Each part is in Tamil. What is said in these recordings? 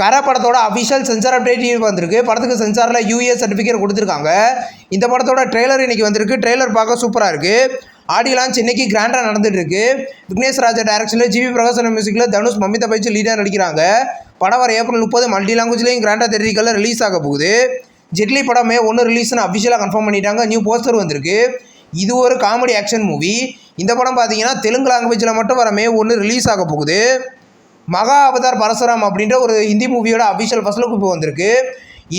கரை படத்தோட அஃபிஷியல் சென்சார் அப்டேட் வந்திருக்கு. படத்துக்கு சென்சாரில் யூஏ சர்டிஃபிகேட் கொடுத்துருக்காங்க. இந்த படத்தோட ட்ரெய்லர் இன்றைக்கி வந்திருக்கு. ட்ரெய்லர் பார்க்க சூப்பராக இருக்குது. ஆடியோ லான்ச் இன்னைக்கு கிராண்டாக நடந்துகிட்ருக்கு. விக்னேஷ் ராஜா டைரக்ஷனில் ஜிவி பிரகாசன் மியூசிக்கில் தனுஷ் மமிதா பைச்சு லீடாக நடிக்கிறாங்க. படம் வர ஏப்ரல் 30 மல்டி லாங்குவேஜ்லேயும் கிராண்டாக தேட்டரிக்கலில் ரிலீஸ் ஆக போகுது. ஜெட்லி படம் மே 1 ரிலீஸ்னு அஃபிஷியலாக கன்ஃபார்ம் பண்ணிட்டாங்க. நியூ போஸ்டர் வந்திருக்கு. இது ஒரு காமெடி ஆக்ஷன் மூவி. இந்த படம் பார்த்தீங்கன்னா தெலுங்கு லாங்குவேஜில் மட்டும் வர மே 1 ரிலீஸ் ஆக போகுது. மகா அவதார் பரசுராம் அப்படின்ற ஒரு ஹிந்தி மூவியோட அஃபிஷியல் ஃபர்ஸ்ட் லுக் இப்போ வந்திருக்கு.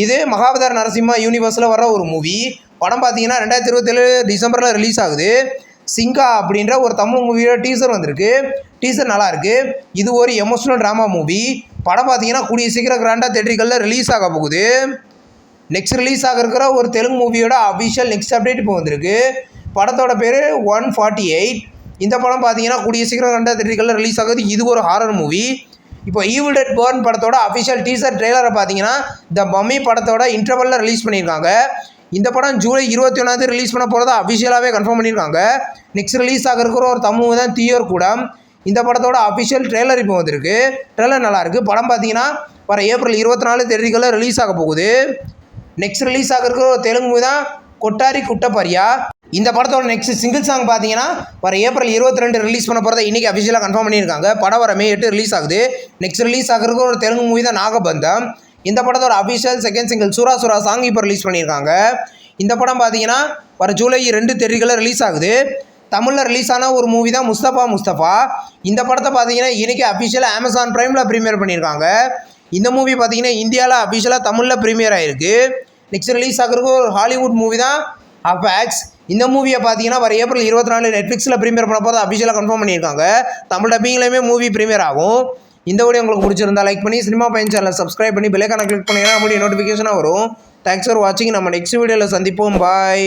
இது மகாவதார் நரசிம்மா யூனிவர்ஸில் வர ஒரு மூவி. படம் பார்த்தீங்கன்னா 2027 டிசம்பரில் ரிலீஸ் ஆகுது. சிங்கா அப்படின்ற ஒரு தமிழ் மூவியோட டீசர் வந்திருக்கு. டீசர் நல்லாயிருக்கு. இது ஒரு எமோஷனல் ட்ராமா மூவி. படம் பார்த்தீங்கன்னா கூடிய சீக்கிரம் கிராண்டாக தேட்டரிக்கலில் ரிலீஸ் ஆக போகுது. நெக்ஸ்ட் ரிலீஸ் ஆக இருக்கிற ஒரு தெலுங்கு மூவியோட அஃபிஷியல் நெக்ஸ்ட் அப்டேட் இப்போ வந்திருக்கு. படத்தோட பேர் 148. இந்த படம் பார்த்தீங்கன்னா கூடிய சீக்கிரம் கிராண்டாக தேட்டரிக்கலில் ரிலீஸ் ஆகுது. இது ஒரு ஹாரர் மூவி. இப்போ ஈவில் டெட் பர்ன் படத்தோட அஃபிஷியல் டீசர் ட்ரெய்லரை பார்த்தீங்கன்னா த மம்மி படத்தோட இன்டர்வலில் ரிலீஸ் பண்ணியிருக்காங்க. இந்த படம் ஜூலை 21 ரிலீஸ் பண்ண போகிறதா அஃபிஷியலாகவே கன்ஃபார்ம் பண்ணியிருக்காங்க. நெக்ஸ்ட் ரிலீஸ் ஆக இருக்கிற ஒரு தமிழ் தான் தீயோர் கூடம். இந்த படத்தோட அஃபிஷியல் ட்ரெய்லர் இப்போ வந்திருக்கு. ட்ரெய்லர் நல்லாயிருக்கு. படம் பார்த்தீங்கன்னா வர ஏப்ரல் 24 தேட்டரிக்கலில் ரிலீஸ் ஆக போகுது. நெக்ஸ்ட் ரிலீஸ் ஆக இருக்கிற ஒரு தெலுங்கு மூவி தான் கொட்டாரி குட்டப்பரியா. இந்த படத்தோட நெக்ஸ்ட் சிங்கிள் சாங் பார்த்தீங்கன்னா வர ஏப்ரல் 22 ரிலீஸ் பண்ண போகிறத இன்றைக்கி அஃபிஷியலாக கன்ஃபார்ம் பண்ணியிருக்காங்க. படம் வர மே 8 ரிலீஸ் ஆகுது. நெக்ஸ்ட் ரிலீஸ் ஆகிறதுக்கு ஒரு தெலுங்கு மூவி தான் நாகபந்தம். இந்த படத்தோட அஃபிஷியல் செகண்ட் சிங்கிள் சூரா சூரா சாங் இப்போ ரிலீஸ் பண்ணியிருக்காங்க. இந்த படம் பார்த்தீங்கன்னா வர ஜூலை 2 தேட்டரிக்கலில் ரிலீஸ் ஆகுது. தமிழில் ரிலீஸ் ஆன ஒரு மூவி தான் முஸ்தபா. இந்த படத்தை பார்த்தீங்கன்னா இன்றைக்கி அஃபிஷியலாக அமேசான் ப்ரைமில் ப்ரீமியர் பண்ணியிருக்காங்க. இந்த மூவி பார்த்தீங்கன்னா இந்தியாவில் அஃபிஷியலாக தமிழில் ப்ரீமியர் ஆகிருக்கு. நெக்ஸ்ட் ரிலீஸ் ஆகிறதுக்கு ஒரு ஹாலிவுட் மூவி தான் அஃபேக்ஸ். இந்த மூவியை பார்த்தீங்கன்னா வர ஏப்ரல் 24 நெட்ஃப்ளிக்ஸில் ப்ரீமியர் பண்ண போது அஃபிஷியலாக கன்ஃபார்ம் பண்ணியிருக்காங்க. தமிழ் டப்பிங்லேயுமே மூவி ப்ரீமியர் ஆகும். இந்த வீடியோ உங்களுக்கு பிடிச்சிருந்தா லைக் பண்ணி சினிமா பையன் சேனலை சப்ஸ்கிரைப் பண்ணி பெல் ஐகானை கிளிக் பண்ணிங்கன்னா நம்மளுடைய நோட்டிஃபிகேஷனாக வரும். தேங்க்ஸ் ஃபார் வாட்சிங். நம்ம நெக்ஸ்ட் வீடியோவில் சந்திப்போம். பாய்.